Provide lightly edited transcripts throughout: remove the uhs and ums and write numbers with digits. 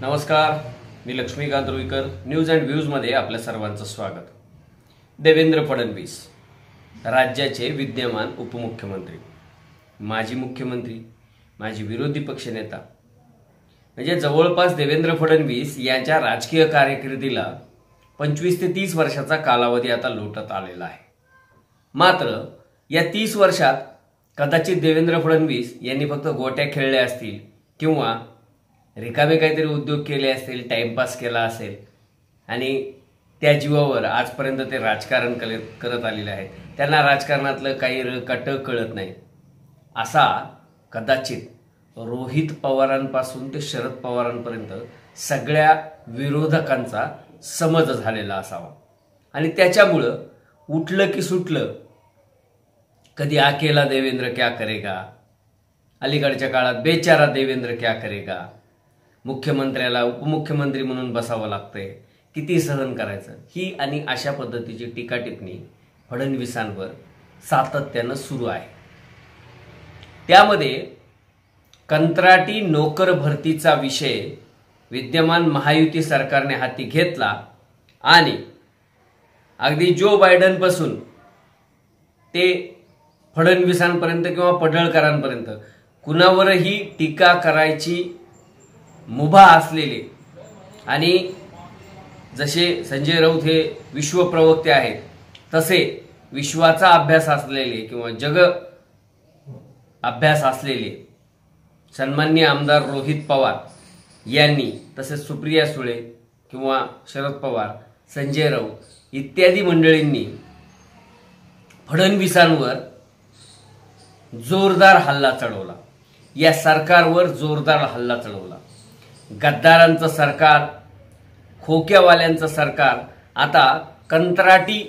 नमस्कार, मी Laxmikant Ruikar. News and व्ह्यूजमध्ये आपल्या सर्वांचं स्वागत. देवेंद्र फडणवीस राज्याचे विद्यमान उपमुख्यमंत्री, माजी मुख्यमंत्री, माजी विरोधी पक्षनेता, म्हणजे जवळपास देवेंद्र फडणवीस यांच्या राजकीय कारकिर्दीला 25 ते 30 वर्षाचा कालावधी आता लोटत आलेला आहे. मात्र या 30 वर्षात कदाचित देवेंद्र फडणवीस यांनी फक्त गोट्या खेळल्या असतील किंवा रिकामे काहीतरी उद्योग केले असतील, टाइमपास केला असेल आणि त्या जीवावर आजपर्यंत ते राजकारण करत आलेले आहेत. त्यांना राजकारणातलं काही रकाट कळत नाही, असा कदाचित रोहित पवारांपासून ते शरद पवारांपर्यंत सगळ्या विरोधकांचा समज झालेला असावा. आणि त्याच्यामुळं उठलं की सुटलं, कधी अकेला देवेंद्र क्या करेगा, अलीकडच्या काळात बेचारा देवेंद्र क्या करेगा, मुख्यमंत्र्याला उपमुख्यमंत्री म्हणून बसावं लागतंय, किती सहन करायचं, ही आणि अशा पद्धतीची टीका टिप्पणी फडणवीसांवर सातत्यानं सुरू आहे. त्यामध्ये कंत्राटी नोकर भरतीचा विषय विद्यमान महायुती सरकारने हाती घेतला आणि अगदी जो बायडन पासून ते फडणवीसांपर्यंत किंवा पडळकरांपर्यंत कुणावरही टीका करायची मुभा असलेले आणि जसे संजय राऊत हे विश्वप्रवक्ते आहेत, तसे विश्वाचा अभ्यास असलेले किंवा जग अभ्यास असलेले सन्माननीय आमदार रोहित पवार यांनी, तसेच सुप्रिया सुळे किंवा शरद पवार, संजय राऊत इत्यादी मंडळींनी फडणवीसांवर जोरदार हल्ला चढवला. या सरकारवर जोरदार हल्ला चढवला. गद्दारांचं सरकार, खोक्यावाल्यांचं सरकार, आता कंत्राटी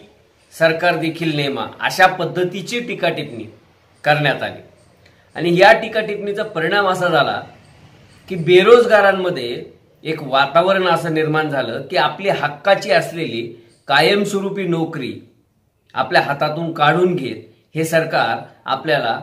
सरकार देखील नेमा, अशा पद्धतीची टीका टिप्पणी करण्यात आली. आणि या टीका टिप्पणीचा परिणाम असा झाला की बेरोजगारांमध्ये एक वातावरण असं निर्माण झालं की आपली हक्काची असलेली कायमस्वरूपी नोकरी आपल्या हातातून काढून घेत हे सरकार आपल्याला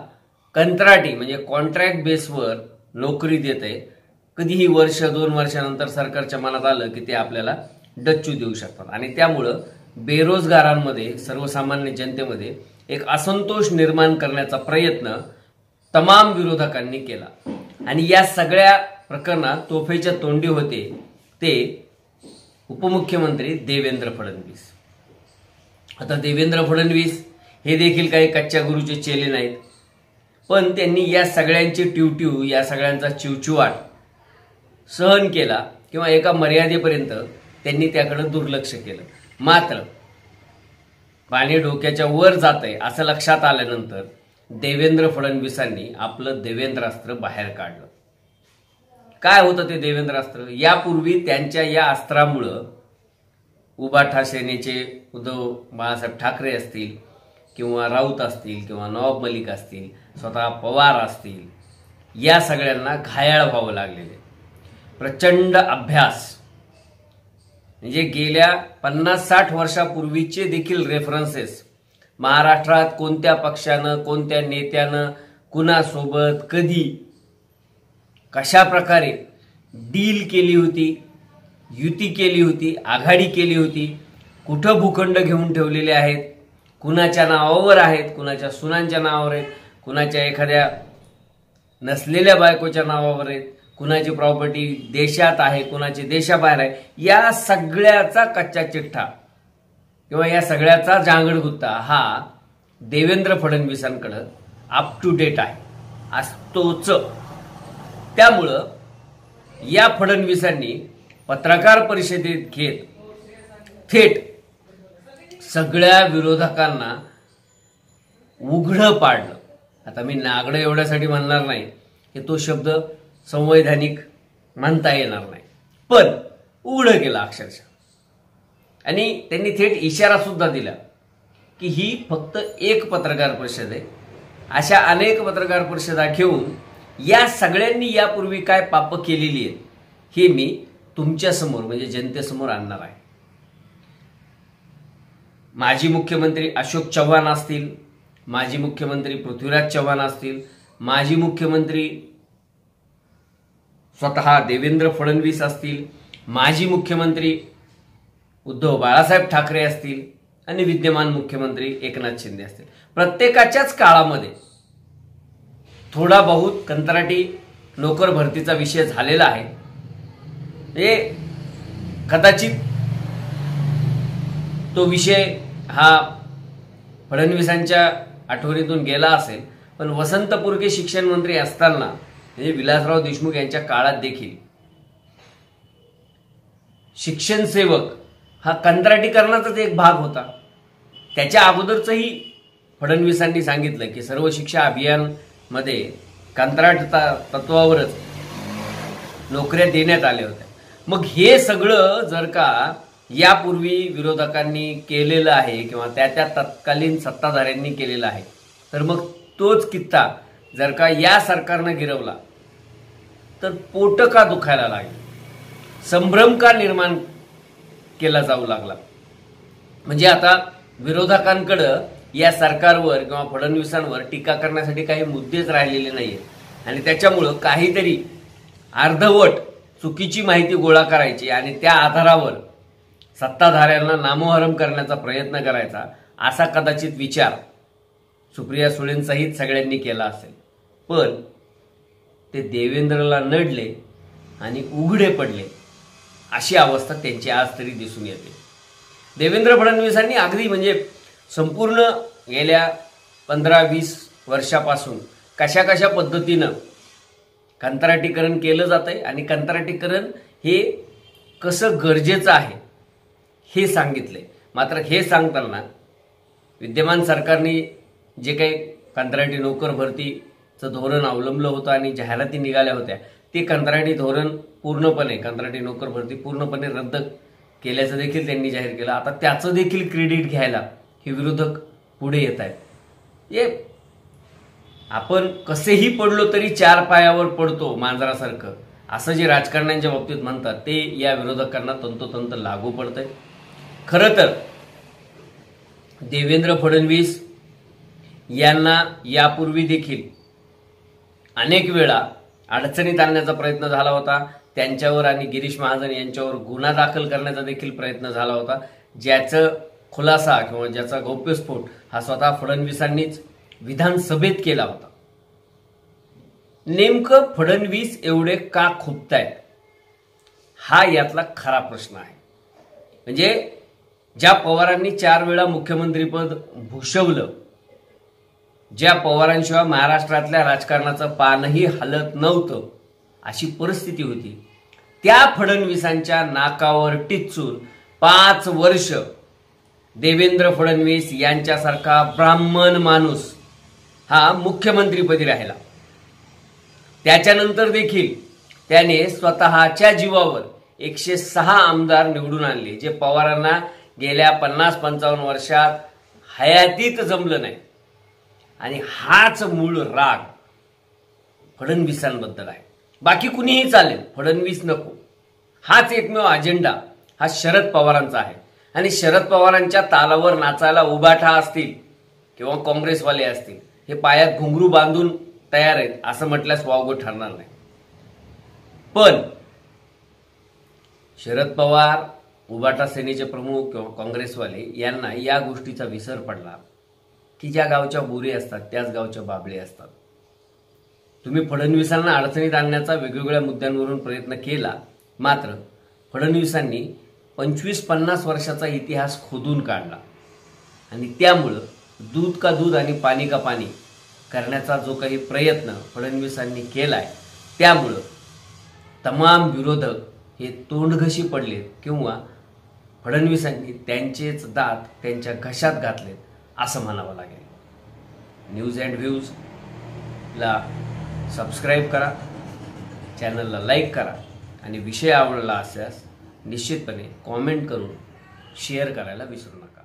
कंत्राटी म्हणजे कॉन्ट्रॅक्ट बेसवर नोकरी देते. कधीही वर्ष 2 वर्षानंतर सरकारच्या मनात आलं की ते आपल्याला डच्चू देऊ शकतात. आणि त्यामुळं बेरोजगारांमध्ये, सर्वसामान्य जनतेमध्ये एक असंतोष निर्माण करण्याचा प्रयत्न तमाम विरोधकांनी केला. आणि या सगळ्या प्रकरणात तोफेच्या तोंडी होते ते उपमुख्यमंत्री देवेंद्र फडणवीस. आता देवेंद्र फडणवीस हे देखील काही कच्च्या गुरूचे चेले नाहीत, पण त्यांनी या सगळ्यांची ट्यूट्यू, या सगळ्यांचा चिवचिवाट सहन केला किंवा एका मर्यादेपर्यंत त्यांनी त्याकडे दुर्लक्ष केलं. मात्र पाणी डोक्याच्या वर जातंय असं लक्षात आल्यानंतर देवेंद्र फडणवीसांनी आपलं देवेंद्रास्त्र बाहेर काढलं. काय होतं ते देवेंद्रास्त्र? यापूर्वी त्यांच्या या अस्त्रामुळं उभाठा सेनेचे उद्धव बाळासाहेब ठाकरे असतील किंवा राऊत असतील किंवा नवाब मलिक असतील, स्वतः पवार असतील, या सगळ्यांना घायाळ व्हावं लागलेले. प्रचंड अभ्यास, म्हणजे गेल्या 50-60 वर्षापूर्वीचे देखील रेफरन्सेस, महाराष्ट्रात कोणत्या पक्षानं, कोणत्या नेत्यानं, कुणासोबत, कधी, कशा प्रकारे डील केली होती, युती केली होती, आघाडी केली होती, कुठं भूखंड घेऊन ठेवलेले आहेत, कुणाच्या नावावर आहेत, कुणाच्या सुनांच्या नावावर आहेत, कुणाच्या एखाद्या नसलेल्या बायकोच्या नावावर आहेत, कुणाची प्रॉपर्टी देशात आहे, कुणाची देशाबाहेर आहे, या सगळ्याचा कच्चा चिठ्ठा किंवा या सगळ्याचा जांगडगुत्ता हा देवेंद्र फडणवीसांकडे अप टू डेट आहे, असतोच. त्यामुळं या फडणवीसांनी पत्रकार परिषदेत घेत थेट सगळ्या विरोधकांना उघडं पाडलं. आता मी नागडं एवढ्यासाठी म्हणणार नाही की तो शब्द संवैधानिक म्हणता येणार नाही, पण उघडं केलं अक्षरशः. आणि त्यांनी थेट इशारा सुद्धा दिला की ही फक्त एक पत्रकार परिषद आहे. अशा अनेक पत्रकार परिषदा घेऊन या सगळ्यांनी यापूर्वी काय पापं केलेली आहेत हे मी तुमच्यासमोर म्हणजे जनतेसमोर आणणार आहे. माजी मुख्यमंत्री अशोक चव्हाण असतील, माजी मुख्यमंत्री पृथ्वीराज चव्हाण असतील, माजी मुख्यमंत्री स्वतः देवेंद्र फडणवीस असतील, माजी मुख्यमंत्री उद्धव बाळासाहेब ठाकरे असतील आणि विद्यमान मुख्यमंत्री एकनाथ शिंदे असतील, प्रत्येकाच्याच काळामध्ये थोडा बहुत कंत्राटी नोकर भरतीचा विषय झालेला आहे। हे कदाचित तो विषय हा फडणवीसांच्या आठवणीतून गेला असेल, पण वसंत पुरके शिक्षण मंत्री असताना म्हणजे विलासराव देशमुख यांच्या काळात देखील शिक्षण सेवक हा कंत्राटीकरणाचाच एक भाग होता। त्याच्या अगोदरचंही फडणवीसांनी सांगितलं की सर्व शिक्षा अभियान मध्ये कंत्राट तत्वावरच नोकऱ्या देण्यात आल्या होत्या। मग हे सगळं जर का यापूर्वी विरोधकांनी केलेलं आहे किंवा त्या तत्कालीन सत्ताधाऱ्यांनी केलेलं आहे, तर मग तोच कित्ता जर का या सरकारनं गिरवला तर पोट का दुखायला लागेल, संभ्रम का निर्माण केला जाऊ लागला। म्हणजे आता विरोधकांकडे या सरकारवर किंवा फडणवीसांवर टीका करण्यासाठी काही मुद्देच राहिलेले नाहीयेत आणि त्याच्यामुळं काहीतरी अर्धवट चुकीची माहिती गोळा करायची आणि त्या आधारावर सत्ताधाऱ्यांना नामोहरम करण्याचा प्रयत्न करायचा, असा कदाचित विचार सुप्रिया सुळेंसहित सगळ्यांनी केला असेल। पण ते देवेंद्रला नडले आणि उघडे पडले, अशी अवस्था त्यांची आज तरी दिसून येते। देवेंद्र फडणवीसांनी अगदी म्हणजे संपूर्ण गेल्या 15-20 वर्षापासून कशा कशा पद्धतीनं कंत्राटीकरण केलं जातंय आणि कंत्राटीकरण हे कसं गरजेचं आहे हे सांगितलंय। मात्र हे सांगताना विद्यमान सरकारने जे काही कंत्राटी नोकर भरतीचं धोरण अवलंबलं होतं आणि जाहिराती निघाल्या होत्या, ते कंत्राटी धोरण पूर्णपणे, कंत्राटी नोकर भरती पूर्णपणे रद्द केल्याचं देखील त्यांनी जाहीर केलं। आता त्याचं देखील क्रेडिट घ्यायला हे विरोधक पुढे येत आहेत। हे आपण कसेही पडलो तरी 4 पायावर पडतो मांजरासारखं, असं जे राजकारण्यांच्या बाबतीत म्हणतात ते या विरोधकांना तंतोतंत लागू पडतंय। खरं तर देवेंद्र फडणवीस यांना यापूर्वी देखील अनेक वेळा अडचणीत आणण्याचा प्रयत्न झाला होता। त्यांच्यावर आणि गिरीश महाजन यांच्यावर गुन्हा दाखल करण्याचा देखील प्रयत्न झाला होता, ज्याचा खुलासा किंवा ज्याचा गौप्यस्फोट हा स्वतः फडणवीसांनीच विधानसभेत केला होता। नेमकं फडणवीस एवढे का खुपतायत, हा यातला खरा प्रश्न आहे। म्हणजे ज्या पवारांनी 4 वेळा मुख्यमंत्रीपद भूषवलं, ज्या पवारांशिवाय महाराष्ट्रातल्या राजकारणाचं पानही हलत नव्हतं, अशी परिस्थिती होती, त्या फडणवीसांच्या नाकावर टिच्चून 5 वर्ष देवेंद्र फडणवीस यांच्यासारखा ब्राह्मण माणूस हा मुख्यमंत्रीपदी राहिला। त्याच्यानंतर देखील त्याने स्वतःच्या जीवावर 106 आमदार निवडून आणले, जे पवारांना गेल्या 50-55 वर्षात हयातीत जमलं नाही। आणि हाच मूळ राग फडणवीसांबद्दल आहे। बाकी कुणीही चालेल, फडणवीस नको, हाच एकमेव अजेंडा हा शरद पवारांचा आहे। आणि शरद पवारांच्या तालावर नाचायला उभाठा असतील किंवा काँग्रेसवाले असतील, हे पायात घुंगरू बांधून तयार आहेत असं म्हटल्यास वावगं ठरणार नाही। पण शरद पवार, उभाटा सेनेचे प्रमुख किंवा काँग्रेसवाले यांना या गोष्टीचा विसर पडला की ज्या गावच्या बोरी असतात त्याच गावच्या बाबळे असतात। तुम्ही फडणवीसांना अडचणीत आणण्याचा वेगवेगळ्या मुद्द्यांवरून प्रयत्न केला, मात्र फडणवीसांनी 25-50 वर्षाचा इतिहास खोदून काढला आणि त्यामुळं दूध का दूध आणि पाणी का पाणी करण्याचा जो काही प्रयत्न फडणवीसांनी केलाय, त्यामुळं तमाम विरोधक हे तोंडघशी पडले किंवा फडणवीसांनी त्यांचेच दात त्यांच्या घशात घातलेत असं म्हणावं लागेल। न्यूज अँड व्ह्यूजला सबस्क्राईब करा, चॅनलला लाईक करा आणि विषय आवडला असल्यास निश्चितपणे कॉमेंट करून शेअर करायला विसरू नका।